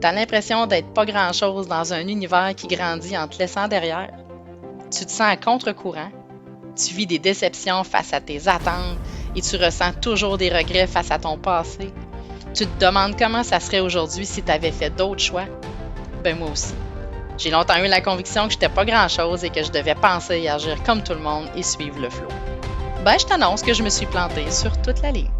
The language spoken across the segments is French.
T'as l'impression d'être pas grand-chose dans un univers qui grandit en te laissant derrière. Tu te sens à contre-courant. Tu vis des déceptions face à tes attentes et tu ressens toujours des regrets face à ton passé. Tu te demandes comment ça serait aujourd'hui si tu avais fait d'autres choix. Ben moi aussi. J'ai longtemps eu la conviction que j'étais pas grand-chose et que je devais penser et agir comme tout le monde et suivre le flot. Ben je t'annonce que je me suis plantée sur toute la ligne.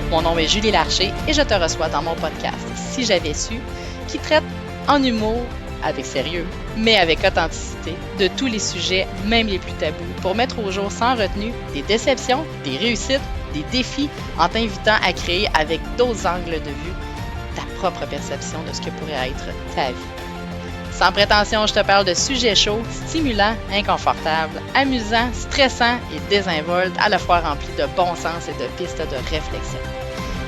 Mon nom est Julie Larcher et je te reçois dans mon podcast Si j'avais su, qui traite en humour, avec sérieux, mais avec authenticité, de tous les sujets, même les plus tabous, pour mettre au jour sans retenue des déceptions, des réussites, des défis, en t'invitant à créer avec d'autres angles de vue ta propre perception de ce que pourrait être ta vie. Sans prétention, je te parle de sujets chauds, stimulants, inconfortables, amusants, stressants et désinvoltes, à la fois remplis de bon sens et de pistes de réflexion.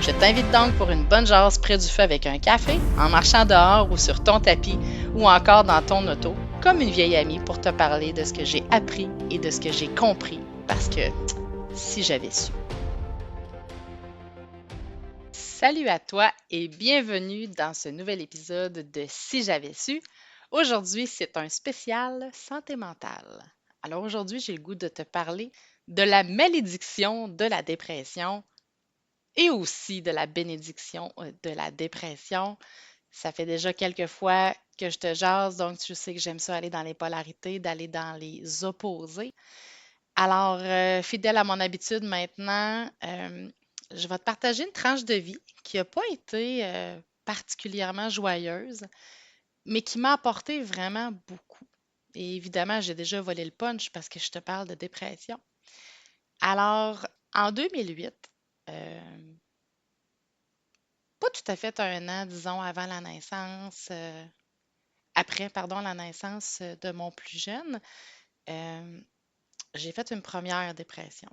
Je t'invite donc pour une bonne jase près du feu avec un café, en marchant dehors ou sur ton tapis ou encore dans ton auto, comme une vieille amie pour te parler de ce que j'ai appris et de ce que j'ai compris, parce que si j'avais su. Salut à toi et bienvenue dans ce nouvel épisode de Si j'avais su. Aujourd'hui, c'est un spécial santé mentale. Alors aujourd'hui, j'ai le goût de te parler de la malédiction de la dépression et aussi de la bénédiction de la dépression. Ça fait déjà quelques fois que je te jase, donc tu sais que j'aime ça aller dans les polarités, d'aller dans les opposés. Alors, fidèle à mon habitude maintenant, je vais te partager une tranche de vie qui n'a pas été particulièrement joyeuse, mais qui m'a apporté vraiment beaucoup. Et évidemment, j'ai déjà volé le punch parce que je te parle de dépression. Alors, en 2008, euh, pas tout à fait un an, disons, avant la naissance, après, pardon, la naissance de mon plus jeune, euh, j'ai fait une première dépression.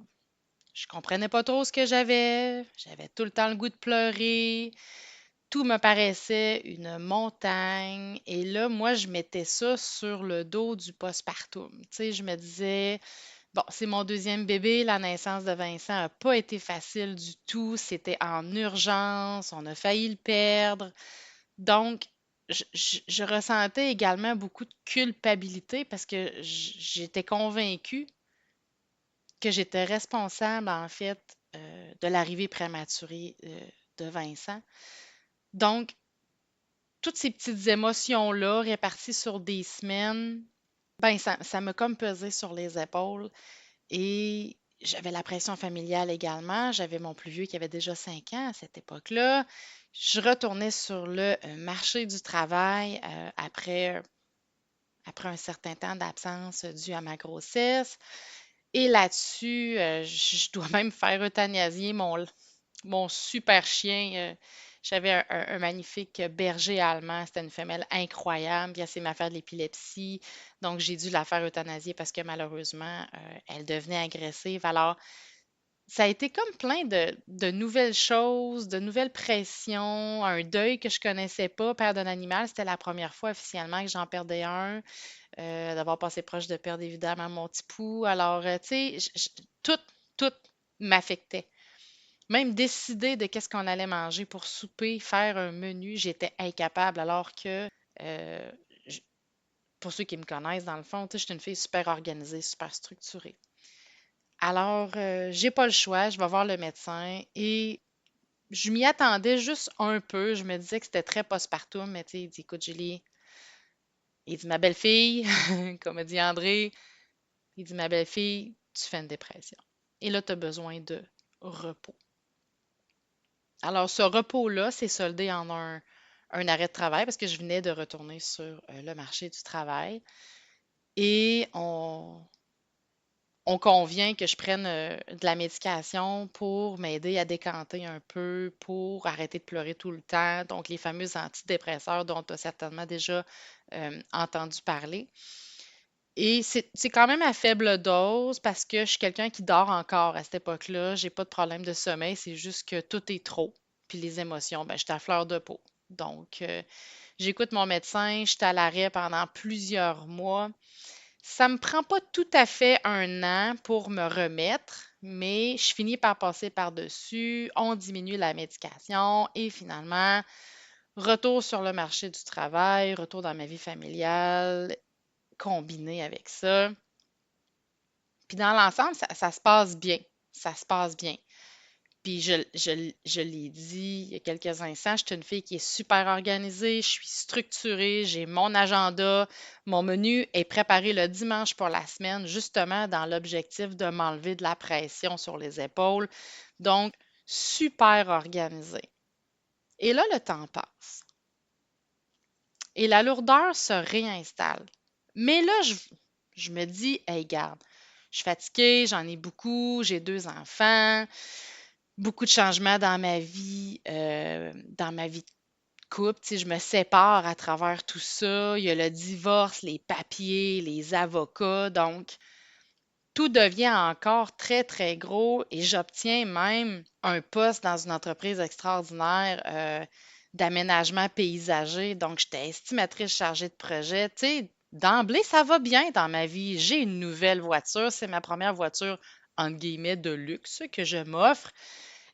Je comprenais pas trop ce que j'avais tout le temps le goût de pleurer, tout me paraissait une montagne. Et là, moi, je mettais ça sur le dos du postpartum. Tu sais, je me disais, bon, c'est mon deuxième bébé, la naissance de Vincent n'a pas été facile du tout, c'était en urgence, on a failli le perdre. Donc, je ressentais également beaucoup de culpabilité parce que j'étais convaincue que j'étais responsable, en fait, de l'arrivée prématurée de Vincent. Donc, toutes ces petites émotions-là réparties sur des semaines, ben ça m'a comme pesé sur les épaules et j'avais la pression familiale également. J'avais mon plus vieux qui avait déjà 5 ans à cette époque-là. Je retournais sur le marché du travail après un certain temps d'absence dû à ma grossesse. Et là-dessus, je dois même faire euthanasier mon super chien. J'avais un magnifique berger allemand. C'était une femelle incroyable. Puis elle s'est m'affaire de l'épilepsie. Donc, j'ai dû la faire euthanasier parce que malheureusement, elle devenait agressive. Alors, ça a été comme plein de nouvelles choses, de nouvelles pressions, un deuil que je connaissais pas. Perdre un animal, c'était la première fois officiellement que j'en perdais un. D'avoir passé proche de perdre évidemment mon petit pouls. Alors, tu sais, tout m'affectait. Même décider de qu'est-ce qu'on allait manger pour souper, faire un menu, j'étais incapable. Alors que, euh, j- pour ceux qui me connaissent, dans le fond, tu sais, je suis une fille super organisée, super structurée. Alors, j'ai pas le choix, je vais voir le médecin et je m'y attendais juste un peu. Je me disais que c'était très postpartum, mais tu sais, il dit, écoute, Julie, il dit, ma belle-fille, comme a dit André, il dit, ma belle-fille, tu fais une dépression. Et là, tu as besoin de repos. Alors, ce repos-là s'est soldé en un arrêt de travail parce que je venais de retourner sur le marché du travail. Et on convient que je prenne de la médication pour m'aider à décanter un peu, pour arrêter de pleurer tout le temps. Donc, les fameux antidépresseurs dont tu as certainement déjà entendu parler. Et c'est quand même à faible dose parce que je suis quelqu'un qui dort encore à cette époque-là. J'ai pas de problème de sommeil, c'est juste que tout est trop. Puis les émotions, ben, j'étais à fleur de peau. Donc, j'écoute mon médecin, j'étais à l'arrêt pendant plusieurs mois. Ça me prend pas tout à fait un an pour me remettre, mais je finis par passer par-dessus. On diminue la médication et finalement, Retour sur le marché du travail, retour dans ma vie familiale, combiné avec ça. Puis dans l'ensemble, ça se passe bien. Ça se passe bien. Puis je l'ai dit il y a quelques instants, je suis une fille qui est super organisée, je suis structurée, j'ai mon agenda, mon menu est préparé le dimanche pour la semaine, justement dans l'objectif de m'enlever de la pression sur les épaules. Donc, super organisée. Et là, le temps passe. Et la lourdeur se réinstalle. Mais là, je me dis, hey, garde, je suis fatiguée, j'en ai beaucoup, j'ai 2 enfants, beaucoup de changements dans ma vie de couple. Tu sais, je me sépare à travers tout ça. Il y a le divorce, les papiers, les avocats. Donc, tout devient encore très, très gros et j'obtiens même un poste dans une entreprise extraordinaire d'aménagement paysager. Donc, j'étais estimatrice chargée de projet. Tu sais, d'emblée, ça va bien dans ma vie. J'ai une nouvelle voiture. C'est ma première voiture, entre guillemets, de luxe que je m'offre.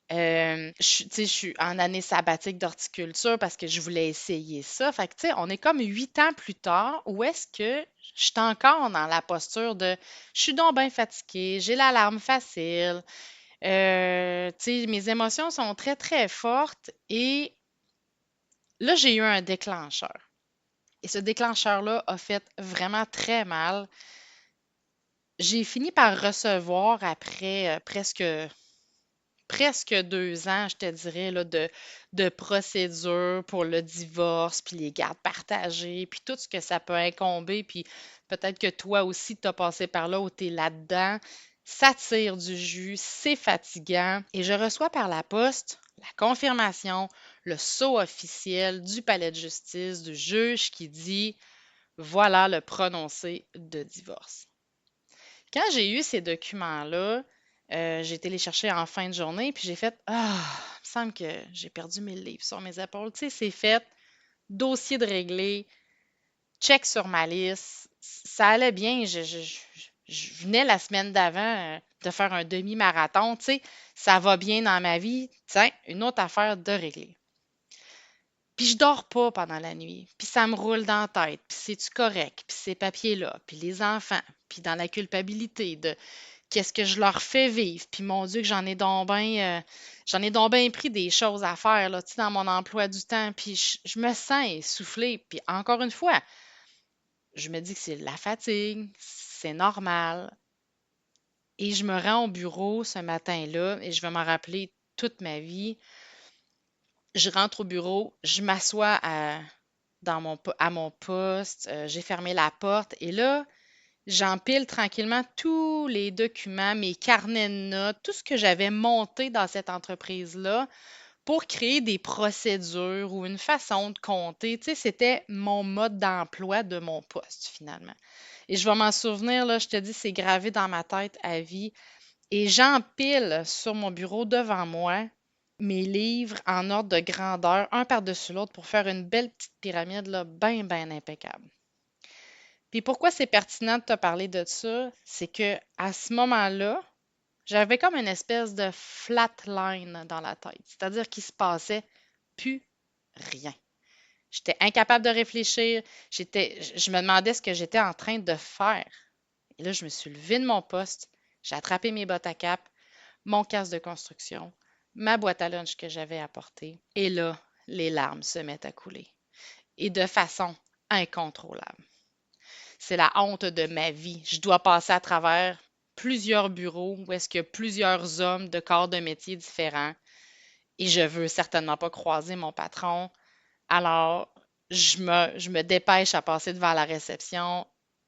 Tu sais, je suis en année sabbatique d'horticulture parce que je voulais essayer ça. Fait que, tu sais, on est comme 8 ans plus tard où est-ce que je suis encore dans la posture de je suis donc bien fatiguée, j'ai l'alarme facile, tu sais, mes émotions sont très, très fortes et là, j'ai eu un déclencheur. Et ce déclencheur-là a fait vraiment très mal. J'ai fini par recevoir après presque 2 ans, je te dirais, là, de procédure pour le divorce, puis les gardes partagées, puis tout ce que ça peut incomber, puis peut-être que toi aussi, tu as passé par là ou tu es là-dedans. Ça tire du jus, c'est fatigant. Et je reçois par la poste la confirmation, le sceau officiel du palais de justice, du juge qui dit, voilà le prononcé de divorce. Quand j'ai eu ces documents-là, j'ai été les chercher en fin de journée, puis j'ai fait ah, il me semble que j'ai perdu mes livres sur mes épaules. Tu sais, c'est fait, dossier de réglé, check sur ma liste. Ça allait bien. Je venais la semaine d'avant de faire un demi-marathon. Tu sais, ça va bien dans ma vie. Tiens, une autre affaire de régler. Puis je dors pas pendant la nuit. Puis ça me roule dans la tête. Puis c'est-tu correct? Puis ces papiers-là. Puis les enfants. Puis dans la culpabilité de qu'est-ce que je leur fais vivre. Puis mon Dieu, que j'en ai donc bien pris des choses à faire là, tu sais, dans mon emploi du temps. Puis je me sens essoufflée. Puis encore une fois, je me dis que c'est la fatigue, c'est normal. Et je me rends au bureau ce matin-là et je vais m'en rappeler toute ma vie. Je rentre au bureau, je m'assois à mon poste, j'ai fermé la porte et là, j'empile tranquillement tous les documents, mes carnets de notes, tout ce que j'avais monté dans cette entreprise-là pour créer des procédures ou une façon de compter. Tu sais, c'était mon mode d'emploi de mon poste finalement. Et je vais m'en souvenir, là, je te dis, c'est gravé dans ma tête à vie. Et j'empile sur mon bureau devant moi mes livres en ordre de grandeur, un par-dessus l'autre, pour faire une belle petite pyramide, là, bien, bien impeccable. Puis pourquoi c'est pertinent de te parler de ça? C'est que à ce moment-là, j'avais comme une espèce de flatline dans la tête, c'est-à-dire qu'il se passait plus rien. J'étais incapable de réfléchir, je me demandais ce que j'étais en train de faire. Et là, je me suis levée de mon poste, j'ai attrapé mes bottes à cap, mon casque de construction, ma boîte à lunch que j'avais apportée. Et là, les larmes se mettent à couler. Et de façon incontrôlable. C'est la honte de ma vie. Je dois passer à travers plusieurs bureaux où est-ce qu'il y a plusieurs hommes de corps de métier différents et je veux certainement pas croiser mon patron. Alors, je me dépêche à passer devant la réception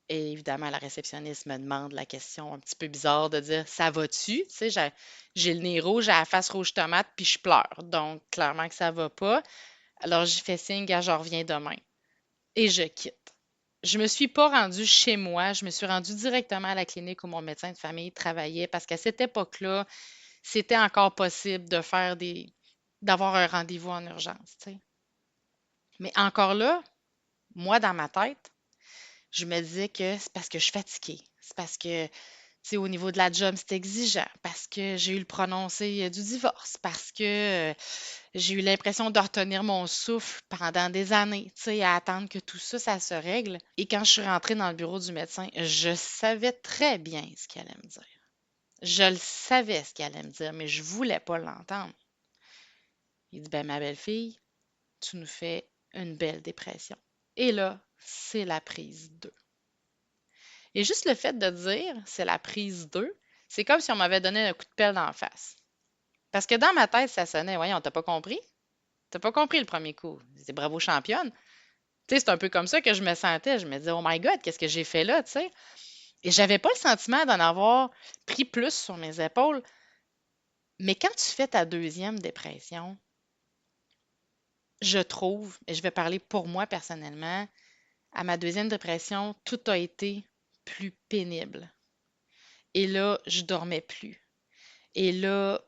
et évidemment, la réceptionniste me demande la question un petit peu bizarre de dire ça va-tu? Tu sais, j'ai le nez rouge, j'ai la face rouge tomate, puis je pleure. Donc, clairement que ça va pas. Alors, j'y fais signe, gars, je reviens demain. Et je quitte. Je me suis pas rendue chez moi, je me suis rendue directement à la clinique où mon médecin de famille travaillait parce qu'à cette époque-là, c'était encore possible d'avoir un rendez-vous en urgence, tu sais. Mais encore là, moi, dans ma tête, je me disais que c'est parce que je suis fatiguée. C'est parce que Tu au niveau de la job, c'était exigeant parce que j'ai eu le prononcé du divorce, parce que j'ai eu l'impression de retenir mon souffle pendant des années, tu sais, à attendre que tout ça, ça se règle. Et quand je suis rentrée dans le bureau du médecin, je savais très bien ce qu'il allait me dire. Je le savais ce qu'il allait me dire, mais je voulais pas l'entendre. Il dit, ben ma belle-fille, tu nous fais une belle dépression. Et là, c'est la prise 2. Et juste le fait de dire c'est la prise 2, c'est comme si on m'avait donné un coup de pelle dans la face. Parce que dans ma tête, ça sonnait, voyons, t'as pas compris? T'as pas compris le premier coup. C'est bravo championne. Tu sais, c'est un peu comme ça que je me sentais. Je me disais, oh my God, qu'est-ce que j'ai fait là, tu sais? Et j'avais pas le sentiment d'en avoir pris plus sur mes épaules. Mais quand tu fais ta deuxième dépression, je trouve, et je vais parler pour moi personnellement, à ma deuxième dépression, tout a été plus pénible. Et là, je dormais plus. Et là,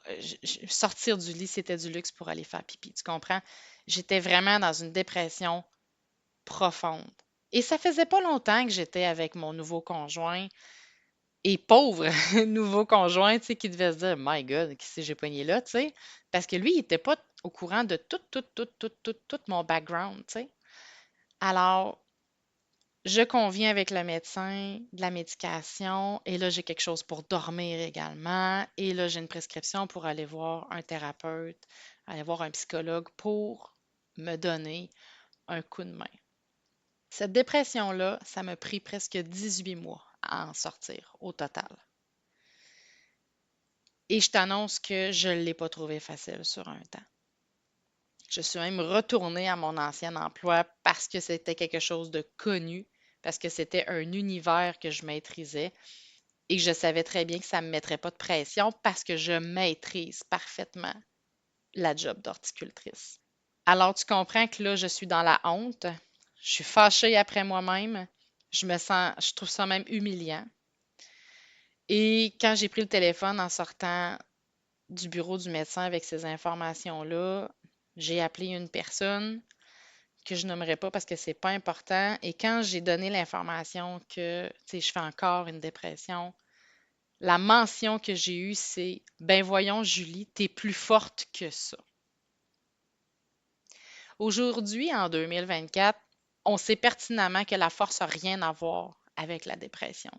sortir du lit, c'était du luxe pour aller faire pipi. Tu comprends? J'étais vraiment dans une dépression profonde. Et ça faisait pas longtemps que j'étais avec mon nouveau conjoint. Et pauvre nouveau conjoint, tu sais, qui devait se dire, My God, qui c'est j'ai pogné là, tu sais? Parce que lui, il n'était pas au courant de tout mon background, tu sais. Alors, je conviens avec le médecin de la médication et là, j'ai quelque chose pour dormir également. Et là, j'ai une prescription pour aller voir un thérapeute, aller voir un psychologue pour me donner un coup de main. Cette dépression-là, ça m'a pris presque 18 mois à en sortir au total. Et je t'annonce que je ne l'ai pas trouvé facile sur un temps. Je suis même retournée à mon ancien emploi parce que c'était quelque chose de connu, parce que c'était un univers que je maîtrisais et que je savais très bien que ça ne me mettrait pas de pression parce que je maîtrise parfaitement la job d'horticultrice. Alors, tu comprends que là, je suis dans la honte, je suis fâchée après moi-même, je trouve ça même humiliant. Et quand j'ai pris le téléphone en sortant du bureau du médecin avec ces informations-là, j'ai appelé une personne que je nommerai pas parce que c'est pas important. Et quand j'ai donné l'information que, tu sais, je fais encore une dépression, la mention que j'ai eue, c'est ben voyons, Julie, t'es plus forte que ça. Aujourd'hui, en 2024, on sait pertinemment que la force n'a rien à voir avec la dépression,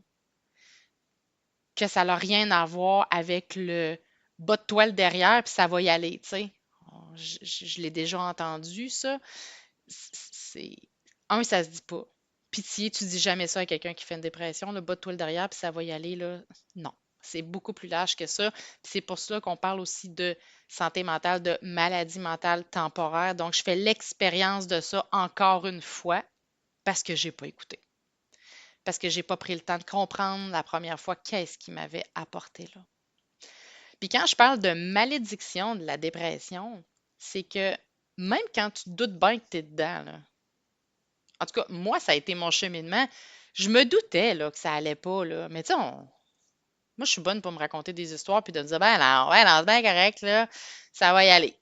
que ça n'a rien à voir avec le bas de toile derrière, puis ça va y aller, tu sais. Je l'ai déjà entendu, ça. C'est... ça se dit pas. Pitié, tu dis jamais ça à quelqu'un qui fait une dépression, le bas de toile derrière, puis ça va y aller, là. Non. C'est beaucoup plus large que ça. C'est pour cela qu'on parle aussi de santé mentale, de maladie mentale temporaire. Donc, je fais l'expérience de ça encore une fois parce que j'ai pas écouté. Parce que j'ai pas pris le temps de comprendre la première fois qu'est-ce qui m'avait apporté là. Puis quand je parle de malédiction de la dépression, c'est que même quand tu doutes bien que tu es dedans, là, en tout cas, moi, ça a été mon cheminement. Je me doutais là, que ça allait pas, là. Mais tu sais, moi, je suis bonne pour me raconter des histoires puis de me dire, ben non, ouais, non, c'est bien correct, là, ça va y aller.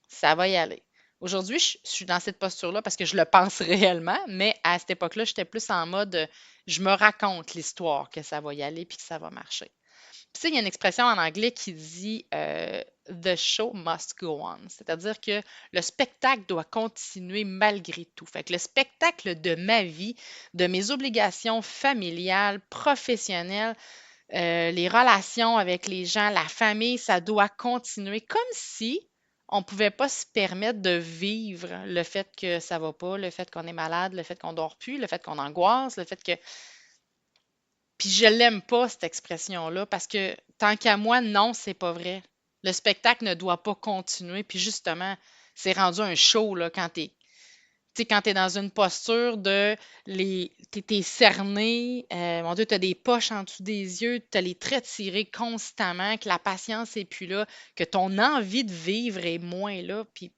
Ça va y aller. Aujourd'hui, je suis dans cette posture-là parce que je le pense réellement, mais à cette époque-là, j'étais plus en mode, je me raconte l'histoire que ça va y aller puis que ça va marcher. Puis, tu sais, il y a une expression en anglais qui dit The show must go on. C'est-à-dire que le spectacle doit continuer malgré tout. Fait que le spectacle de ma vie, de mes obligations familiales, professionnelles, les relations avec les gens, la famille, ça doit continuer comme si on ne pouvait pas se permettre de vivre le fait que ça va pas, le fait qu'on est malade, le fait qu'on dort plus, le fait qu'on angoisse, le fait que puis je l'aime pas, cette expression-là, parce que tant qu'à moi, non, c'est pas vrai. Le spectacle ne doit pas continuer. Puis justement, c'est rendu un show là, quand tu sais, quand tu es dans une posture de t'es cerné, mon Dieu, tu as des poches en dessous des yeux, tu as les traits tirés constamment, que la patience est plus là, que ton envie de vivre est moins là, puis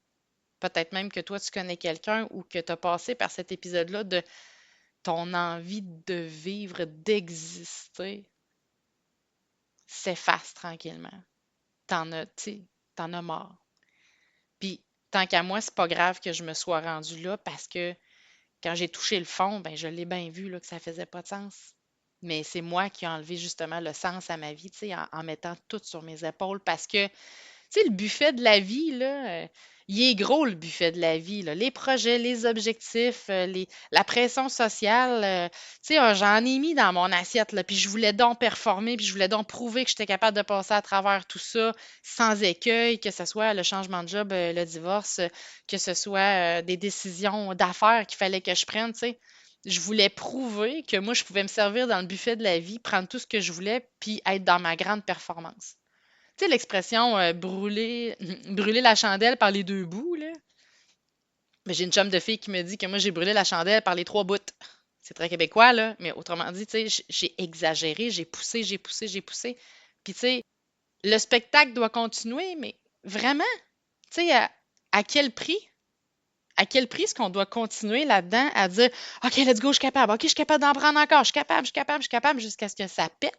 peut-être même que toi, tu connais quelqu'un ou que tu as passé par cet épisode-là de ton envie de vivre, d'exister s'efface tranquillement. Tu sais, t'en as marre. Puis, tant qu'à moi, c'est pas grave que je me sois rendue là parce que quand j'ai touché le fond, ben je l'ai bien vu là, que ça faisait pas de sens. Mais c'est moi qui ai enlevé justement le sens à ma vie, tu sais, en mettant tout sur mes épaules parce que tu sais, le buffet de la vie, là, il est gros, le buffet de la vie, là. Les projets, les objectifs, la pression sociale, tu sais, j'en ai mis dans mon assiette, là, puis je voulais donc performer, puis je voulais donc prouver que j'étais capable de passer à travers tout ça sans écueil, que ce soit le changement de job, le divorce, que ce soit des décisions d'affaires qu'il fallait que je prenne, tu sais. Je voulais prouver que moi, je pouvais me servir dans le buffet de la vie, prendre tout ce que je voulais, puis être dans ma grande performance. Tu sais, l'expression brûler, brûler la chandelle par les deux bouts, là. Mais j'ai une chum de fille qui me dit que moi, j'ai brûlé la chandelle par les trois bouts. C'est très québécois, là. Mais autrement dit, tu sais, j'ai exagéré, j'ai poussé, j'ai poussé, j'ai poussé. Puis, tu sais, le spectacle doit continuer, mais vraiment, tu sais, à quel prix? À quel prix est-ce qu'on doit continuer là-dedans à dire OK, let's go, je suis capable, OK, je suis capable d'en prendre encore, je suis capable, je suis capable, je suis capable, jusqu'à ce que ça pète?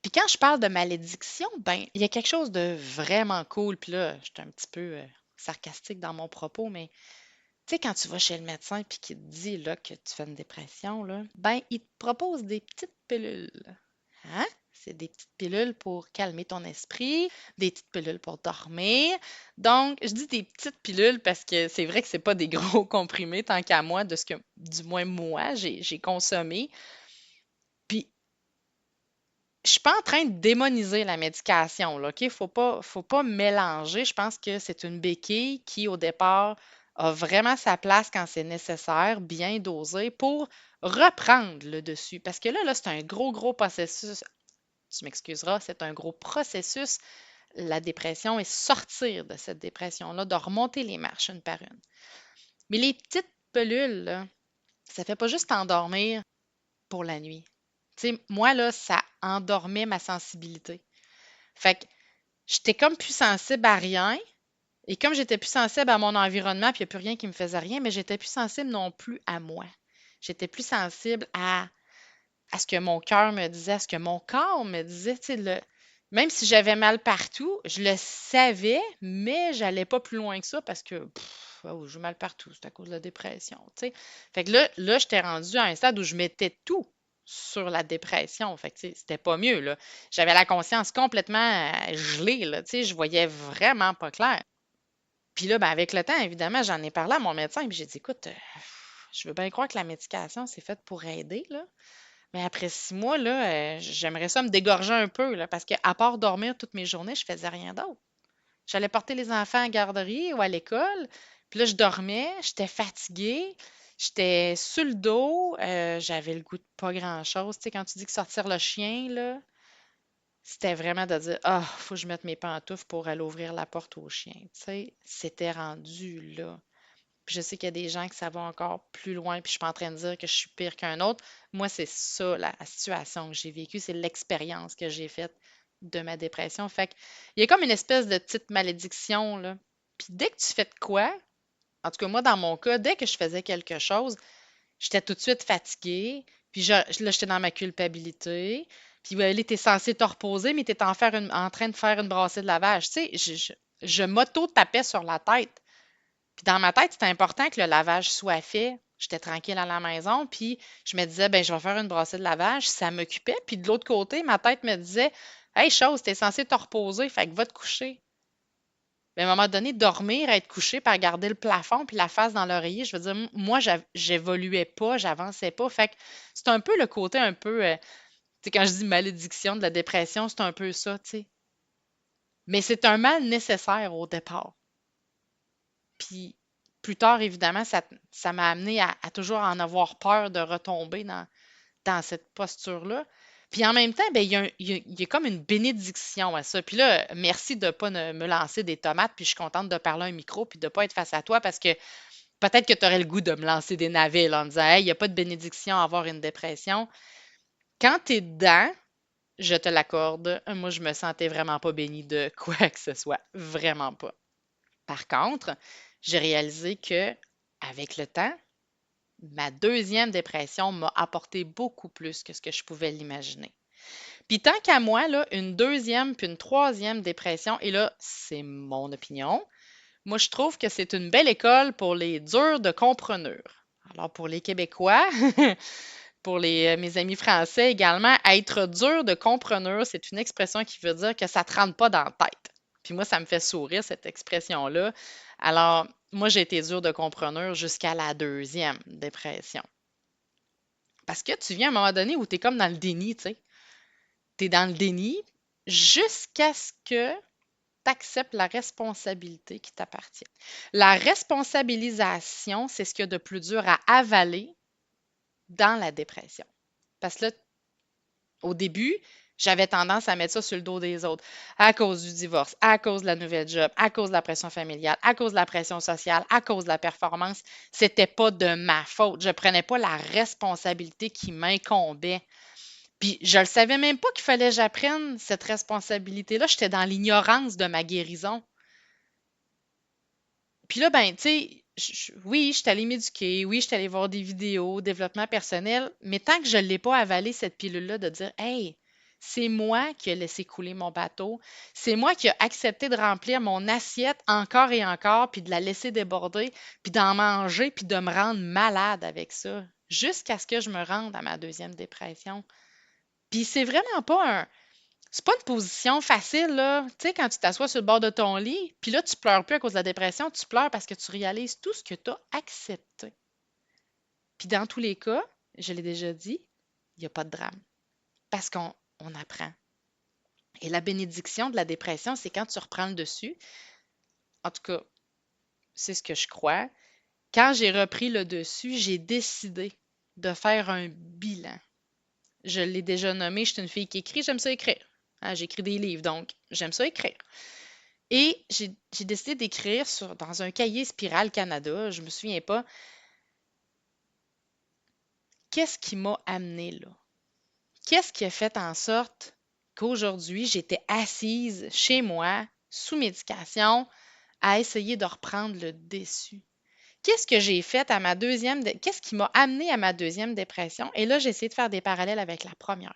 Puis quand je parle de malédiction, ben, il y a quelque chose de vraiment cool. Puis là, je suis un petit peu sarcastique dans mon propos, mais tu sais, quand tu vas chez le médecin puis qu'il te dit là, que tu fais une dépression, là, ben, il te propose des petites pilules. Hein? C'est des petites pilules pour calmer ton esprit, des petites pilules pour dormir. Donc, je dis des petites pilules parce que c'est vrai que c'est pas des gros comprimés, tant qu'à moi, de ce que, du moins moi, j'ai consommé. Puis je suis pas en train de démoniser la médication, là, OK? Faut pas mélanger. Je pense que c'est une béquille qui, au départ, a vraiment sa place quand c'est nécessaire, bien dosée, pour reprendre le dessus. Parce que là, c'est un gros, gros processus. Tu m'excuseras, c'est un gros processus, la dépression, et sortir de cette dépression-là, de remonter les marches une par une. Mais les petites pilules, là, ça fait pas juste t'endormir pour la nuit. Tu sais, moi, là, ça endormait ma sensibilité. Fait que j'étais comme plus sensible à rien. Et comme j'étais plus sensible à mon environnement, puis il n'y a plus rien qui me faisait rien, mais j'étais plus sensible non plus à moi. J'étais plus sensible à ce que mon cœur me disait, à ce que mon corps me disait. Tu sais, même si j'avais mal partout, je le savais, mais j'allais pas plus loin que ça parce que oh, j'ai mal partout, c'est à cause de la dépression. Tu sais. Fait que là, j'étais rendue à un stade où je mettais tout sur la dépression. Fait que, tu sais, c'était pas mieux, là. J'avais la conscience complètement gelée, là. Tu sais, je voyais vraiment pas clair. Puis là, ben, avec le temps, évidemment, j'en ai parlé à mon médecin, puis j'ai dit, écoute, je veux bien croire que la médication, c'est faite pour aider, là. Mais après 6 mois, là, j'aimerais ça me dégorger un peu, là, parce qu'à part dormir toutes mes journées, je faisais rien d'autre. J'allais porter les enfants à la garderie ou à l'école, puis là, je dormais, j'étais fatiguée, j'étais sur le dos, j'avais le goût de pas grand-chose. Tu sais, quand tu dis que sortir le chien, là, c'était vraiment de dire: «Ah, faut que je mette mes pantoufles pour aller ouvrir la porte au chien», tu sais? C'était rendu là. Puis je sais qu'il y a des gens que ça va encore plus loin, puis je suis pas en train de dire que je suis pire qu'un autre. Moi, c'est ça la situation que j'ai vécue, c'est l'expérience que j'ai faite de ma dépression. Fait qu'il y a comme une espèce de petite malédiction, là. Puis dès que tu fais de quoi, en tout cas moi dans mon cas, dès que je faisais quelque chose, j'étais tout de suite fatiguée, puis là, j'étais dans ma culpabilité. Puis là, tu es censé te reposer, mais tu es en train de faire une brassée de lavage. Tu sais, je m'auto-tapais sur la tête. Puis dans ma tête, c'était important que le lavage soit fait. J'étais tranquille à la maison, puis je me disais, ben je vais faire une brassée de lavage. Ça m'occupait. Puis de l'autre côté, ma tête me disait, hey, chose, t'es censé te reposer, fait que va te coucher. Mais à un moment donné, dormir, être couché, puis regarder le plafond, puis la face dans l'oreiller, je veux dire, moi, j'évoluais pas, j'avançais pas. Fait que c'est un peu le côté un peu, tu sais, quand je dis malédiction de la dépression, c'est un peu ça, tu sais. Mais c'est un mal nécessaire au départ. Puis plus tard, évidemment, ça m'a amené à toujours en avoir peur de retomber dans cette posture-là. Puis en même temps, ben, il y a comme une bénédiction à ça. Puis là, merci de ne pas me lancer des tomates, puis je suis contente de parler à un micro, puis de ne pas être face à toi, parce que peut-être que tu aurais le goût de me lancer des navets là, en disant, hey, il n'y a pas de bénédiction à avoir une dépression. Quand tu es dedans, je te l'accorde, moi, je me sentais vraiment pas bénie de quoi que ce soit. Vraiment pas. Par contre, j'ai réalisé que avec le temps, ma deuxième dépression m'a apporté beaucoup plus que ce que je pouvais l'imaginer. Puis tant qu'à moi, là, une deuxième puis une troisième dépression, et là, c'est mon opinion, moi, je trouve que c'est une belle école pour les durs de compreneur. Alors, pour les Québécois, pour mes amis français également, être dur de compreneur, c'est une expression qui veut dire que ça ne te rentre pas dans la tête. Puis moi, ça me fait sourire, cette expression-là. Alors, moi, j'ai été dur de compreneur jusqu'à la deuxième dépression. Parce que tu viens à un moment donné où tu es comme dans le déni, tu sais. Tu es dans le déni jusqu'à ce que tu acceptes la responsabilité qui t'appartient. La responsabilisation, c'est ce qu'il y a de plus dur à avaler dans la dépression. Parce que là, au début, j'avais tendance à mettre ça sur le dos des autres à cause du divorce, à cause de la nouvelle job, à cause de la pression familiale, à cause de la pression sociale, à cause de la performance. C'était pas de ma faute. Je prenais pas la responsabilité qui m'incombait. Puis je le savais même pas qu'il fallait que j'apprenne cette responsabilité-là. J'étais dans l'ignorance de ma guérison. Puis là, ben, tu sais, oui, je suis allée m'éduquer, oui, je suis allée voir des vidéos, développement personnel, mais tant que je ne l'ai pas avalé, cette pilule-là, de dire, hey, c'est moi qui ai laissé couler mon bateau, c'est moi qui ai accepté de remplir mon assiette encore et encore, puis de la laisser déborder, puis d'en manger, puis de me rendre malade avec ça, jusqu'à ce que je me rende à ma deuxième dépression. Puis c'est vraiment pas c'est pas une position facile, là. Tu sais, quand tu t'assois sur le bord de ton lit, puis là, tu pleures plus à cause de la dépression, tu pleures parce que tu réalises tout ce que tu as accepté. Puis dans tous les cas, je l'ai déjà dit, il n'y a pas de drame. Parce qu'on apprend. Et la bénédiction de la dépression, c'est quand tu reprends le dessus. En tout cas, c'est ce que je crois. Quand j'ai repris le dessus, j'ai décidé de faire un bilan. Je l'ai déjà nommé, je suis une fille qui écrit, j'aime ça écrire. Hein, j'écris des livres, donc j'aime ça écrire. Et j'ai décidé d'écrire dans un cahier Spirale Canada, je me souviens pas, qu'est-ce qui m'a amené là? Qu'est-ce qui a fait en sorte qu'aujourd'hui, j'étais assise chez moi, sous médication, à essayer de reprendre le dessus? Qu'est-ce que j'ai fait à ma qu'est-ce qui m'a amené à ma deuxième dépression? Et là, j'ai essayé de faire des parallèles avec la première.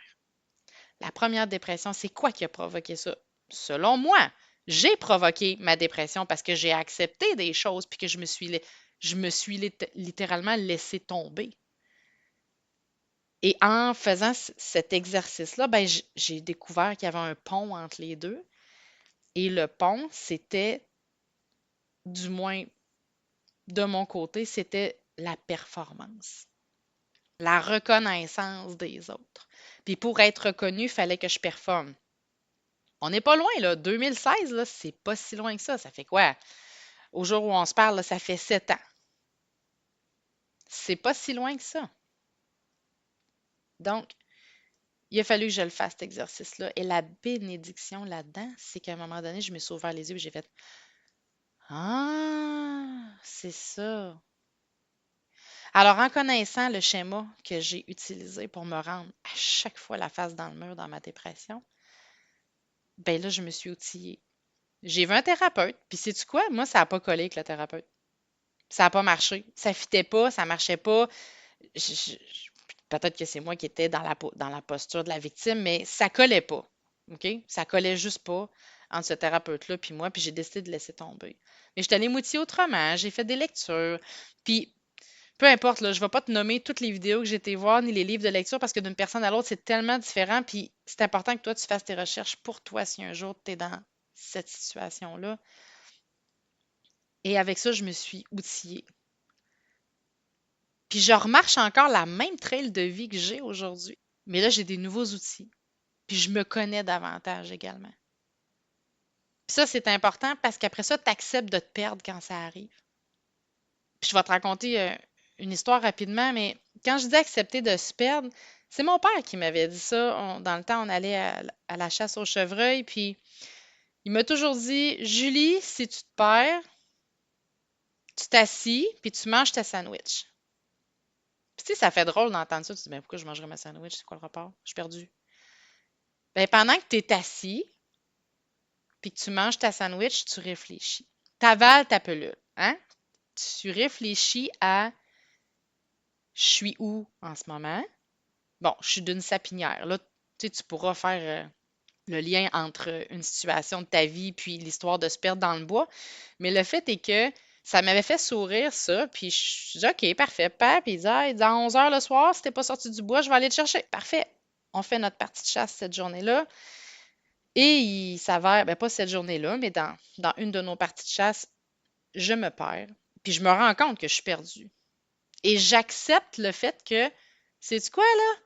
La première dépression, c'est quoi qui a provoqué ça? Selon moi, j'ai provoqué ma dépression parce que j'ai accepté des choses puis que je me suis littéralement laissé tomber. Et en faisant cet exercice-là, ben, j'ai découvert qu'il y avait un pont entre les deux. Et le pont, c'était, du moins de mon côté, c'était la performance, la reconnaissance des autres. Puis pour être reconnu, il fallait que je performe. On n'est pas loin, là. 2016, là, c'est pas si loin que ça. Ça fait quoi? Au jour où on se parle, là, ça fait 7 ans. C'est pas si loin que ça. Donc, il a fallu que je le fasse, cet exercice-là. Et la bénédiction là-dedans, c'est qu'à un moment donné, je me suis ouvert les yeux et j'ai fait Ah, c'est ça. Alors, en connaissant le schéma que j'ai utilisé pour me rendre à chaque fois la face dans le mur dans ma dépression, ben là, je me suis outillée. J'ai vu un thérapeute, puis sais-tu quoi? Moi, ça n'a pas collé avec le thérapeute. Ça n'a pas marché. Ça ne fitait pas, ça ne marchait pas. Je- je- Peut-être que c'est moi qui étais dans la posture de la victime, mais ça collait pas. OK? Ça collait juste pas entre ce thérapeute-là puis moi, puis j'ai décidé de laisser tomber. Mais je suis allée m'outiller autrement, j'ai fait des lectures, puis peu importe, là, je ne vais pas te nommer toutes les vidéos que j'ai été voir, ni les livres de lecture, parce que d'une personne à l'autre, c'est tellement différent, puis c'est important que toi, tu fasses tes recherches pour toi si un jour tu es dans cette situation-là. Et avec ça, je me suis outillée. Puis je remarche encore la même trail de vie que j'ai aujourd'hui. Mais là, j'ai des nouveaux outils. Puis je me connais davantage également. Puis ça, c'est important parce qu'après ça, tu acceptes de te perdre quand ça arrive. Puis je vais te raconter une histoire rapidement, mais quand je dis accepter de se perdre, c'est mon père qui m'avait dit ça. Dans le temps, on allait à la chasse au chevreuil, puis il m'a toujours dit, Julie, si tu te perds, tu t'assis, puis tu manges ta sandwich. Puis tu sais, ça fait drôle d'entendre ça. Tu te dis, ben, pourquoi je mangerais ma sandwich? C'est quoi le rapport? Je suis perdue. Ben, pendant que tu es assis, puis que tu manges ta sandwich, tu réfléchis. Tu avales ta pelule, hein? Tu réfléchis à je suis où en ce moment? Bon, je suis d'une sapinière. Là, tu sais, tu pourras faire le lien entre une situation de ta vie puis l'histoire de se perdre dans le bois. Mais le fait est que Ça m'avait fait sourire, ça. Puis je dis, OK, parfait, papa. Puis il dit, ah, à 11 heures le soir, si t'es pas sorti du bois, je vais aller te chercher. Parfait. On fait notre partie de chasse cette journée-là. Et il s'avère, ben pas cette journée-là, mais dans une de nos parties de chasse, je me perds. Puis je me rends compte que je suis perdue. Et j'accepte le fait que, sais-tu quoi, là?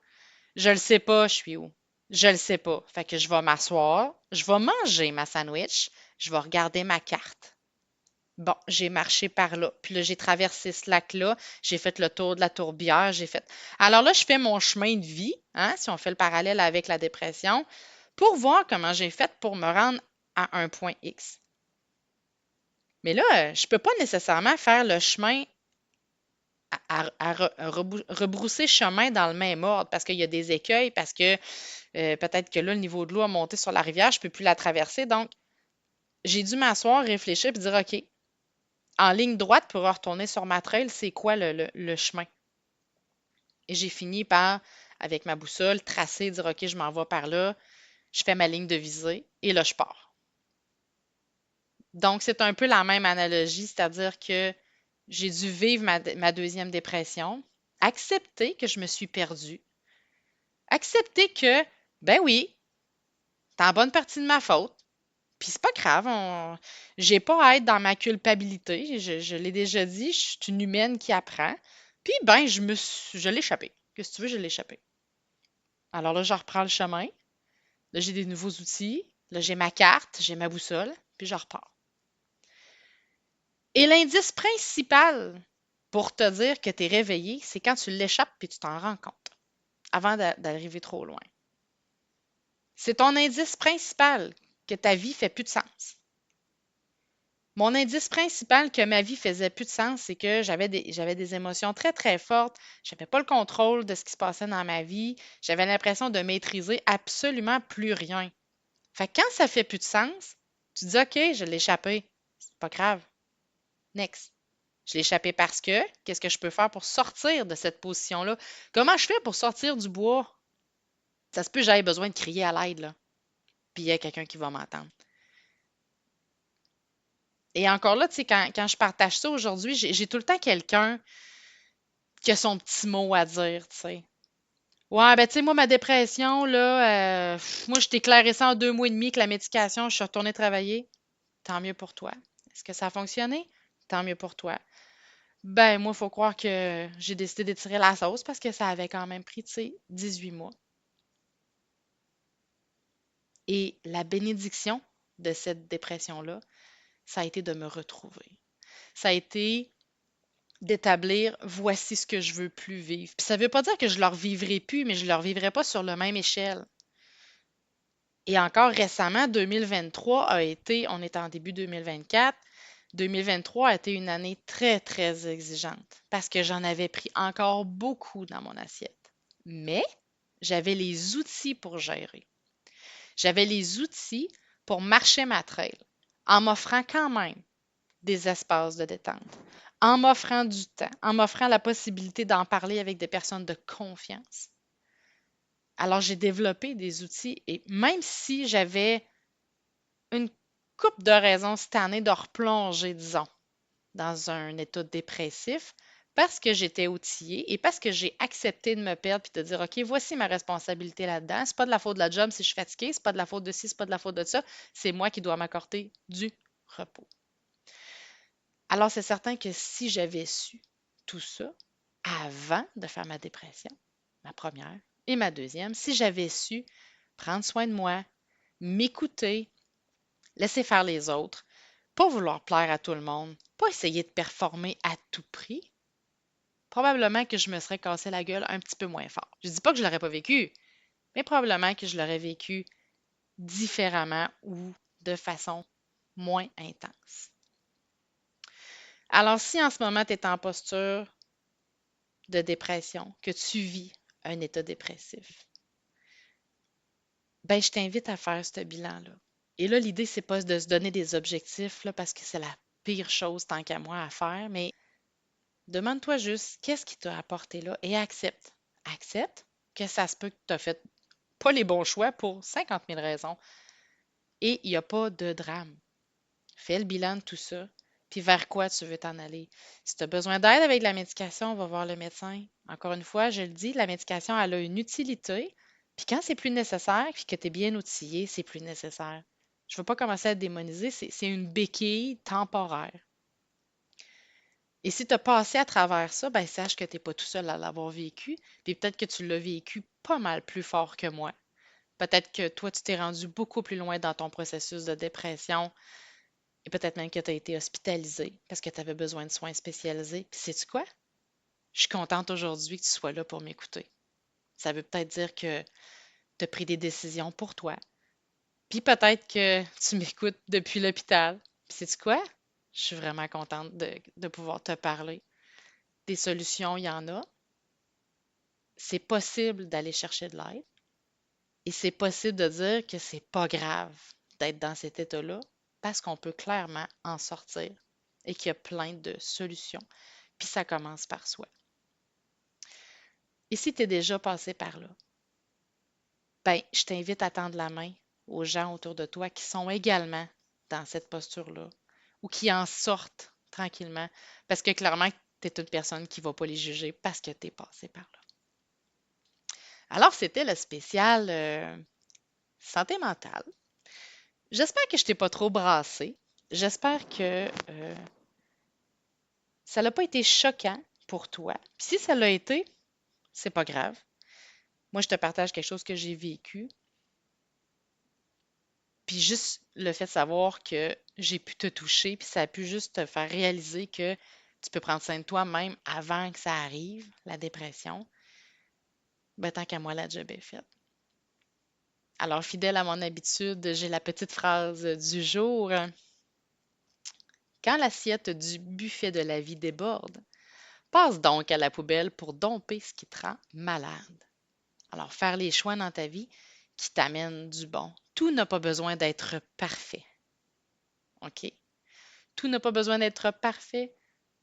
Je le sais pas, je suis où. Je le sais pas. Fait que je vais m'asseoir, je vais manger ma sandwich, je vais regarder ma carte. Bon, j'ai marché par là. Puis là, j'ai traversé ce lac-là. J'ai fait le tour de la tourbière. J'ai fait. Alors là, je fais mon chemin de vie, hein, si on fait le parallèle avec la dépression, pour voir comment j'ai fait pour me rendre à un point X. Mais là, je ne peux pas nécessairement faire le chemin rebrousser chemin dans le même ordre parce qu'il y a des écueils, parce que peut-être que là, le niveau de l'eau a monté sur la rivière, je ne peux plus la traverser. Donc, j'ai dû m'asseoir, réfléchir et dire, OK, en ligne droite pour retourner sur ma trail, c'est quoi le chemin? Et j'ai fini par, avec ma boussole, tracer, dire OK, je m'en vais par là, je fais ma ligne de visée et là, je pars. Donc, c'est un peu la même analogie, c'est-à-dire que j'ai dû vivre ma deuxième dépression, accepter que je me suis perdue, accepter que, ben oui, c'est en bonne partie de ma faute. Puis c'est pas grave, j'ai pas à être dans ma culpabilité. Je l'ai déjà dit, je suis une humaine qui apprend. Puis ben, je l'ai échappé. Qu'est-ce que tu veux, je l'ai échappé. Alors là, je reprends le chemin. Là, j'ai des nouveaux outils. Là, j'ai ma carte, j'ai ma boussole, puis je repars. Et l'indice principal pour te dire que tu es réveillé, c'est quand tu l'échappes puis tu t'en rends compte avant d'arriver trop loin. C'est ton indice principal que ta vie fait plus de sens. Mon indice principal que ma vie faisait plus de sens, c'est que j'avais des émotions très, très fortes. Je n'avais pas le contrôle de ce qui se passait dans ma vie. J'avais l'impression de maîtriser absolument plus rien. Fait que quand ça fait plus de sens, tu dis OK, je l'ai échappé. C'est pas grave. Next. Je l'ai échappé parce que qu'est-ce que je peux faire pour sortir de cette position-là? Comment je fais pour sortir du bois? Ça se peut que j'aille besoin de crier à l'aide, là. Puis il y a quelqu'un qui va m'entendre. Et encore là, tu sais, quand je partage ça aujourd'hui, j'ai tout le temps quelqu'un qui a son petit mot à dire, tu sais. Ouais, ben tu sais, moi, ma dépression, là, moi, je t'ai éclairé ça en 2 mois et demi que la médication, je suis retournée travailler. Tant mieux pour toi. Est-ce que ça a fonctionné? Tant mieux pour toi. Ben, moi, il faut croire que j'ai décidé d'étirer la sauce parce que ça avait quand même pris, tu sais, 18 mois. Et la bénédiction de cette dépression-là, ça a été de me retrouver. Ça a été d'établir voici ce que je veux plus vivre. Puis ça veut pas dire que je leur vivrai plus, mais je leur vivrai pas sur la même échelle. Et encore récemment, 2023 a été, on est en début 2024, 2023 a été une année très, très exigeante parce que j'en avais pris encore beaucoup dans mon assiette. Mais j'avais les outils pour gérer. J'avais les outils pour marcher ma trail en m'offrant quand même des espaces de détente, en m'offrant du temps, en m'offrant la possibilité d'en parler avec des personnes de confiance. Alors, j'ai développé des outils et même si j'avais une couple de raisons cette année de replonger, disons, dans un état dépressif, parce que j'étais outillée et parce que j'ai accepté de me perdre puis de dire, OK, voici ma responsabilité là-dedans. C'est pas de la faute de la job si je suis fatiguée, c'est pas de la faute de ci, c'est pas de la faute de ça. C'est moi qui dois m'accorder du repos. Alors, c'est certain que si j'avais su tout ça avant de faire ma dépression, ma première et ma deuxième, si j'avais su prendre soin de moi, m'écouter, laisser faire les autres, pas vouloir plaire à tout le monde, pas essayer de performer à tout prix, probablement que je me serais cassé la gueule un petit peu moins fort. Je ne dis pas que je ne l'aurais pas vécu, mais probablement que je l'aurais vécu différemment ou de façon moins intense. Alors, si en ce moment tu es en posture de dépression, que tu vis un état dépressif, ben je t'invite à faire ce bilan-là. Et là, l'idée, c'est pas de se donner des objectifs, là, parce que c'est la pire chose tant qu'à moi à faire, mais demande-toi juste qu'est-ce qui t'a apporté là et accepte. Accepte que ça se peut que tu n'as fait pas les bons choix pour 50 000 raisons et il n'y a pas de drame. Fais le bilan de tout ça, puis vers quoi tu veux t'en aller. Si tu as besoin d'aide avec la médication, va voir le médecin. Encore une fois, je le dis, la médication, elle a une utilité, puis quand c'est plus nécessaire, puis que tu es bien outillé, c'est plus nécessaire. Je ne veux pas commencer à te démoniser, c'est une béquille temporaire. Et si tu as passé à travers ça, ben sache que tu n'es pas tout seul à l'avoir vécu, puis peut-être que tu l'as vécu pas mal plus fort que moi. Peut-être que toi, tu t'es rendu beaucoup plus loin dans ton processus de dépression et peut-être même que tu as été hospitalisé parce que tu avais besoin de soins spécialisés. Puis sais-tu quoi? Je suis contente aujourd'hui que tu sois là pour m'écouter. Ça veut peut-être dire que tu as pris des décisions pour toi. Puis peut-être que tu m'écoutes depuis l'hôpital. Puis sais-tu quoi? Je suis vraiment contente de pouvoir te parler. Des solutions, il y en a. C'est possible d'aller chercher de l'aide. Et c'est possible de dire que c'est pas grave d'être dans cet état-là parce qu'on peut clairement en sortir et qu'il y a plein de solutions. Puis ça commence par soi. Et si tu es déjà passé par là, ben, je t'invite à tendre la main aux gens autour de toi qui sont également dans cette posture-là ou qui en sortent tranquillement parce que clairement, tu es une personne qui ne va pas les juger parce que tu es passé par là. Alors, c'était le spécial santé mentale. J'espère que je t'ai pas trop brassé. J'espère que ça n'a pas été choquant pour toi. Puis si ça l'a été, c'est pas grave. Moi, je te partage quelque chose que j'ai vécu. Puis juste le fait de savoir que j'ai pu te toucher, puis ça a pu juste te faire réaliser que tu peux prendre soin de toi même avant que ça arrive, la dépression, ben tant qu'à moi, la job est faite. Alors, fidèle à mon habitude, j'ai la petite phrase du jour. Quand l'assiette du buffet de la vie déborde, passe donc à la poubelle pour domper ce qui te rend malade. Alors, faire les choix dans ta vie qui t'amènent du bon. Tout n'a pas besoin d'être parfait. OK? Tout n'a pas besoin d'être parfait,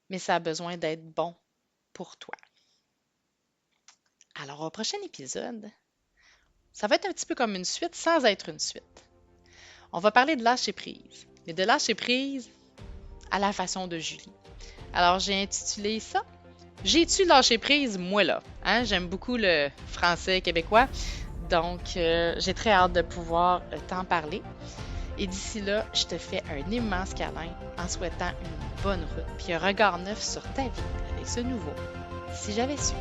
mais ça a besoin d'être bon pour toi. Alors, au prochain épisode, ça va être un petit peu comme une suite sans être une suite. On va parler de lâcher prise, mais de lâcher prise à la façon de Julie. Alors, j'ai intitulé ça J'ai-tu lâché prise, moi là? Hein? J'aime beaucoup le français québécois, donc j'ai très hâte de pouvoir t'en parler. Et d'ici là, je te fais un immense câlin en souhaitant une bonne route puis un regard neuf sur ta vie avec ce nouveau Si j'avais su.